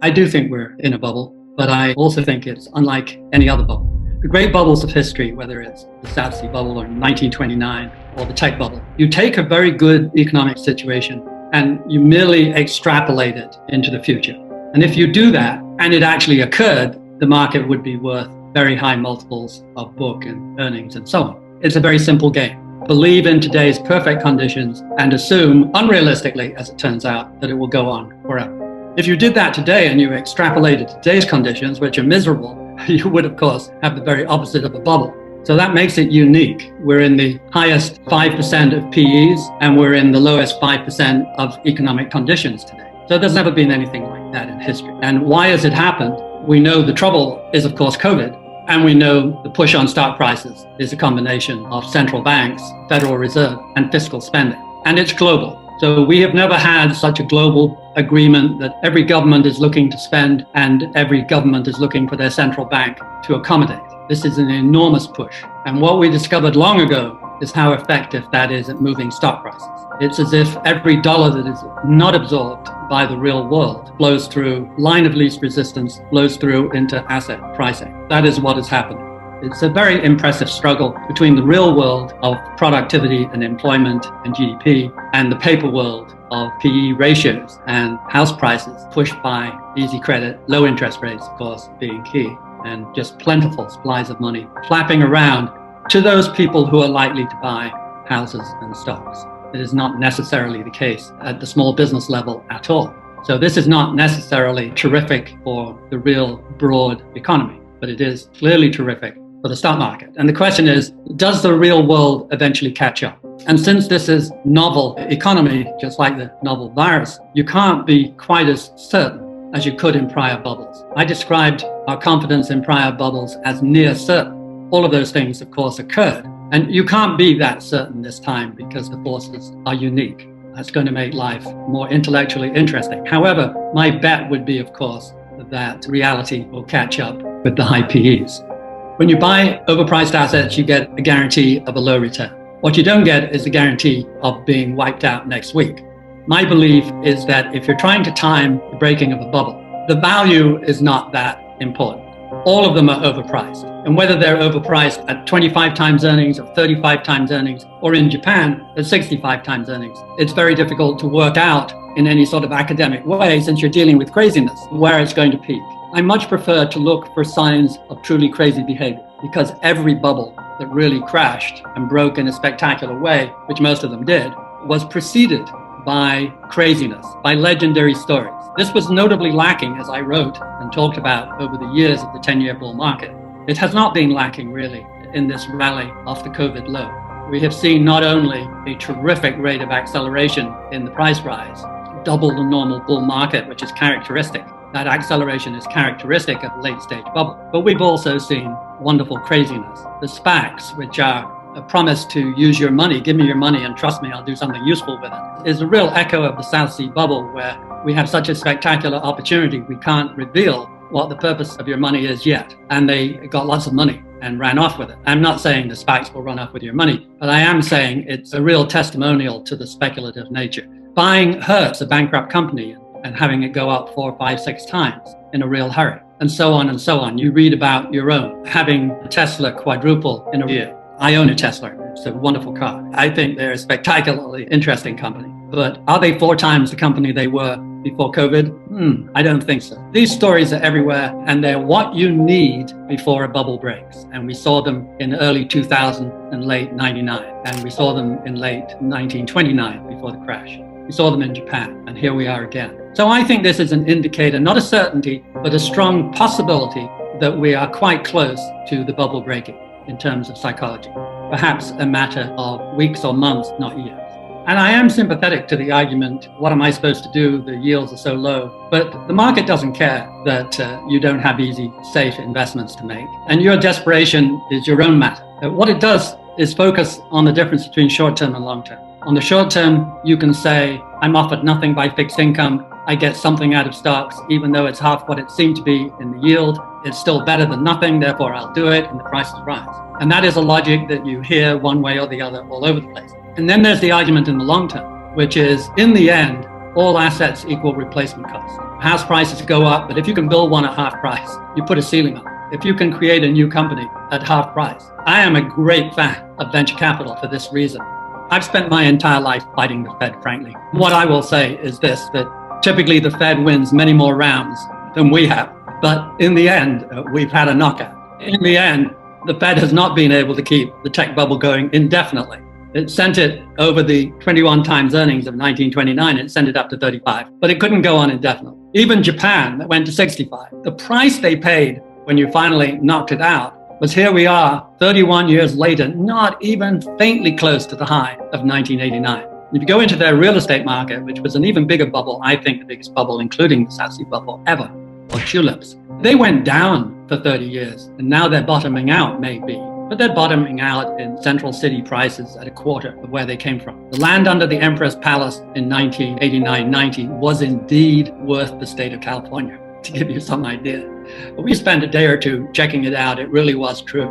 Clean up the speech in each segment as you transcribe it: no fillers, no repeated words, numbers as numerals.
I do think we're in a bubble, but I also think it's unlike any other bubble. The great bubbles of history, whether it's the South Sea bubble or 1929 or the tech bubble, you take a very good economic situation and you merely extrapolate it into the future. And if you do that and it actually occurred, the market would be worth very high multiples of book and earnings and so on. It's a very simple game. Believe in today's perfect conditions and assume, unrealistically as it turns out, that it will go on forever. If you did that today and you extrapolated today's conditions, which are miserable, you would, of course, have the very opposite of a bubble. So that makes it unique. We're in the highest 5% of PEs, and we're in the lowest 5% of economic conditions today. So there's never been anything like that in history. And why has it happened? We know the trouble is, of course, COVID. And we know the push on stock prices is a combination of central banks, Federal Reserve, and fiscal spending. And it's global. So we have never had such a global agreement that every government is looking to spend and every government is looking for their central bank to accommodate. This is an enormous push. And what we discovered long ago is how effective that is at moving stock prices. It's as if every dollar that is not absorbed by the real world flows through line of least resistance, flows through into asset pricing. That is what is happening. It's a very impressive struggle between the real world of productivity and employment and GDP and the paper world of PE ratios and house prices pushed by easy credit, low interest rates, of course, being key, and just plentiful supplies of money flapping around to those people who are likely to buy houses and stocks. It is not necessarily the case at the small business level at all. So this is not necessarily terrific for the real broad economy, but it is clearly terrific for the stock market. And the question is, does the real world eventually catch up? And since this is novel economy, just like the novel virus, you can't be quite as certain as you could in prior bubbles. I described our confidence in prior bubbles as near certain. All of those things, of course, occurred. And you can't be that certain this time because the forces are unique. That's going to make life more intellectually interesting. However, my bet would be, of course, that reality will catch up with the high PEs. When you buy overpriced assets, you get a guarantee of a low return. What you don't get is a guarantee of being wiped out next week. My belief is that if you're trying to time the breaking of a bubble, the value is not that important. All of them are overpriced. And whether they're overpriced at 25 times earnings or 35 times earnings, or in Japan at 65 times earnings, it's very difficult to work out in any sort of academic way, since you're dealing with craziness, where it's going to peak. I much prefer to look for signs of truly crazy behavior, because every bubble that really crashed and broke in a spectacular way, which most of them did, was preceded by craziness, by legendary stories. This was notably lacking, as I wrote and talked about over the years of the 10-year bull market. It has not been lacking, really, in this rally off the COVID low. We have seen not only a terrific rate of acceleration in the price rise, double the normal bull market, which is characteristic. That acceleration is characteristic of a late-stage bubble. But we've also seen wonderful craziness. The SPACs, which are a promise to use your money, give me your money and trust me, I'll do something useful with it, is a real echo of the South Sea bubble, where we have such a spectacular opportunity, we can't reveal what the purpose of your money is yet. And they got lots of money and ran off with it. I'm not saying the SPACs will run off with your money, but I am saying it's a real testimonial to the speculative nature. Buying Hertz, a bankrupt company, and having it go up 4, 5, 6 times in a real hurry, and so on and so on. You read about your own, having Tesla quadruple in a year. I own a Tesla. It's a wonderful car. I think they're a spectacularly interesting company. But are they 4 times the company they were before COVID? I don't think so. These stories are everywhere, and they're what you need before a bubble breaks. And we saw them in early 2000 and late 99. And we saw them in late 1929 before the crash. We saw them in Japan, and here we are again. So I think this is an indicator, not a certainty, but a strong possibility that we are quite close to the bubble breaking in terms of psychology. Perhaps a matter of weeks or months, not years. And I am sympathetic to the argument, what am I supposed to do? The yields are so low. But the market doesn't care that you don't have easy, safe investments to make. And your desperation is your own matter. What it does is focus on the difference between short-term and long-term. On the short term, you can say, I'm offered nothing by fixed income. I get something out of stocks, even though it's half what it seemed to be in the yield. It's still better than nothing, therefore I'll do it, and the prices rise. And that is a logic that you hear one way or the other all over the place. And then there's the argument in the long term, which is, in the end, all assets equal replacement cost. House prices go up, but if you can build one at half price, you put a ceiling on it. If you can create a new company at half price. I am a great fan of venture capital for this reason. I've spent my entire life fighting the Fed, frankly. What I will say is this, that typically the Fed wins many more rounds than we have. But in the end, we've had a knockout. In the end, the Fed has not been able to keep the tech bubble going indefinitely. It sent it over the 21 times earnings of 1929, it sent it up to 35, but it couldn't go on indefinitely. Even Japan, that went to 65. The price they paid when you finally knocked it out was here we are 31 years later, not even faintly close to the high of 1989. If you go into their real estate market, which was an even bigger bubble, I think the biggest bubble, including the South Sea bubble ever, or tulips, they went down for 30 years, and now they're bottoming out, maybe. But they're bottoming out in central city prices at a quarter of where they came from. The land under the Emperor's Palace in 1989-90 was indeed worth the state of California, to give you some idea. But we spent a day or two checking it out. It really was true.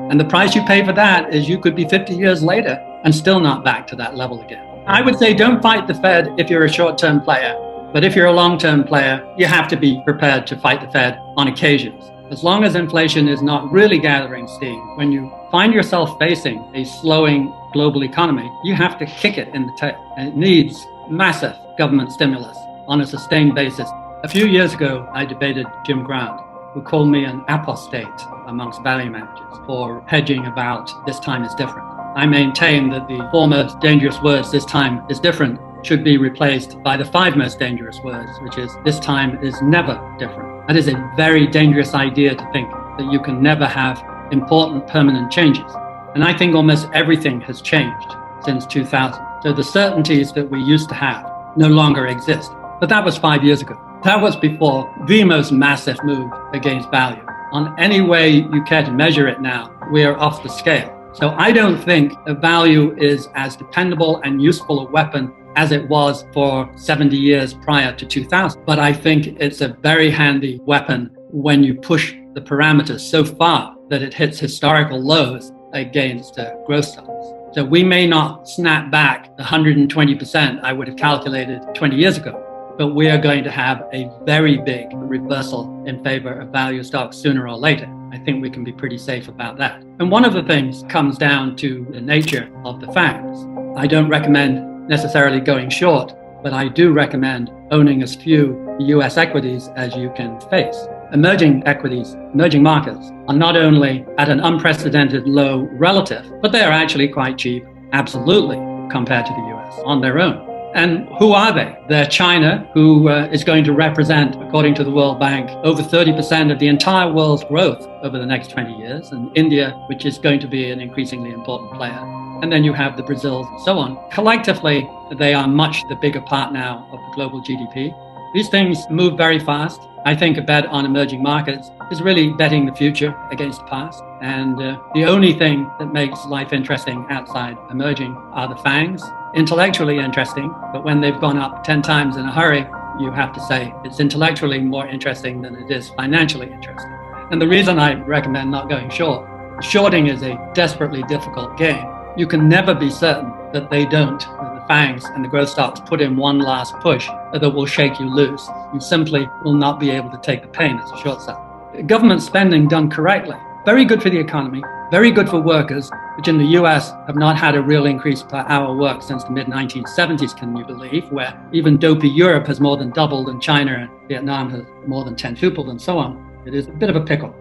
And the price you pay for that is you could be 50 years later and still not back to that level again. I would say don't fight the Fed if you're a short-term player. But if you're a long-term player, you have to be prepared to fight the Fed on occasions. As long as inflation is not really gathering steam, when you find yourself facing a slowing global economy, you have to kick it in the tail. And it needs massive government stimulus on a sustained basis. A few years ago, I debated Jim Grant, who called me an apostate amongst value managers for hedging about this time is different. I maintain that the four most dangerous words, this time is different, should be replaced by the five most dangerous words, which is this time is never different. That is a very dangerous idea to think that you can never have important permanent changes. And I think almost everything has changed since 2000. So the certainties that we used to have no longer exist. But that was 5 years ago. That was before the most massive move against value. On any way you care to measure it now, we are off the scale. So I don't think a value is as dependable and useful a weapon as it was for 70 years prior to 2000. But I think it's a very handy weapon when you push the parameters so far that it hits historical lows against growth stocks. So we may not snap back the 120% I would have calculated 20 years ago, but we are going to have a very big reversal in favor of value stocks sooner or later. I think we can be pretty safe about that. And one of the things comes down to the nature of the facts. I don't recommend necessarily going short, but I do recommend owning as few US equities as you can face. Emerging equities, emerging markets are not only at an unprecedented low relative, but they are actually quite cheap, absolutely, compared to the US on their own. And who are they? They're China, who is going to represent, according to the World Bank, over 30% of the entire world's growth over the next 20 years, and India, which is going to be an increasingly important player. And then you have the Brazils and so on. Collectively, they are much the bigger part now of the global GDP. These things move very fast. I think a bet on emerging markets is really betting the future against the past. And the only thing that makes life interesting outside emerging are the FANGs. Intellectually interesting, but when they've gone up 10 times in a hurry, you have to say it's intellectually more interesting than it is financially interesting. And the reason I recommend not going short, shorting is a desperately difficult game. You can never be certain that they don't, the FANGs and the growth stocks, put in one last push that will shake you loose. You simply will not be able to take the pain as a short seller. Government spending done correctly, very good for the economy, very good for workers, which in the US have not had a real increase per hour work since the mid-1970s, can you believe, where even dopey Europe has more than doubled and China and Vietnam has more than 10-tupled and so on. It is a bit of a pickle.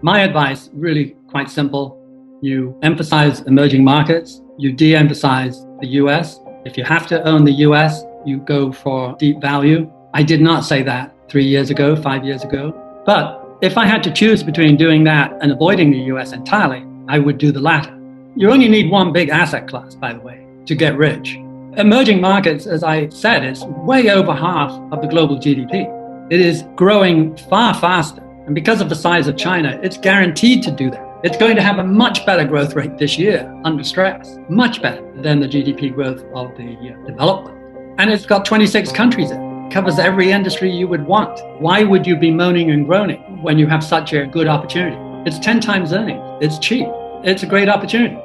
My advice, really quite simple. You emphasize emerging markets, you de-emphasize the US. If you have to own the US, you go for deep value. I did not say that 3 years ago, 5 years ago. But if I had to choose between doing that and avoiding the US entirely, I would do the latter. You only need one big asset class, by the way, to get rich. Emerging markets, as I said, is way over half of the global GDP. It is growing far faster. And because of the size of China, it's guaranteed to do that. It's going to have a much better growth rate this year under stress, much better than the GDP growth of the developed world. And it's got 26 countries in it. It covers every industry you would want. Why would you be moaning and groaning when you have such a good opportunity? It's 10 times earnings. It's cheap. It's a great opportunity.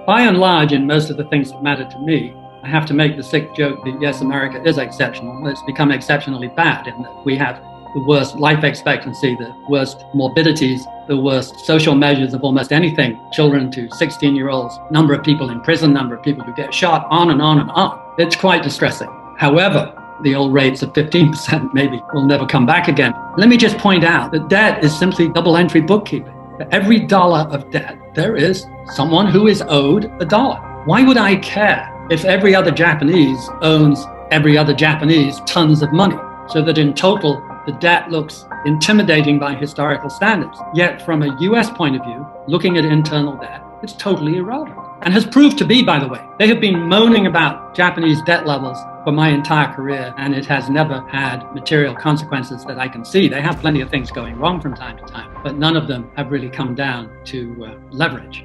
By and large, in most of the things that matter to me, I have to make the sick joke that yes, America is exceptional. It's become exceptionally bad in that we have the worst life expectancy, the worst morbidities, the worst social measures of almost anything, children to 16-year-olds, number of people in prison, number of people who get shot, on and on and on. It's quite distressing. However, the old rates of 15% maybe will never come back again. Let me just point out that debt is simply double entry bookkeeping. For every dollar of debt, there is someone who is owed a dollar. Why would I care if every other Japanese owns every other Japanese tons of money, so that in total, the debt looks intimidating by historical standards? Yet from a US point of view, looking at internal debt, it's totally irrelevant. And has proved to be, by the way. They have been moaning about Japanese debt levels for my entire career, and it has never had material consequences that I can see. They have plenty of things going wrong from time to time, but none of them have really come down to leverage.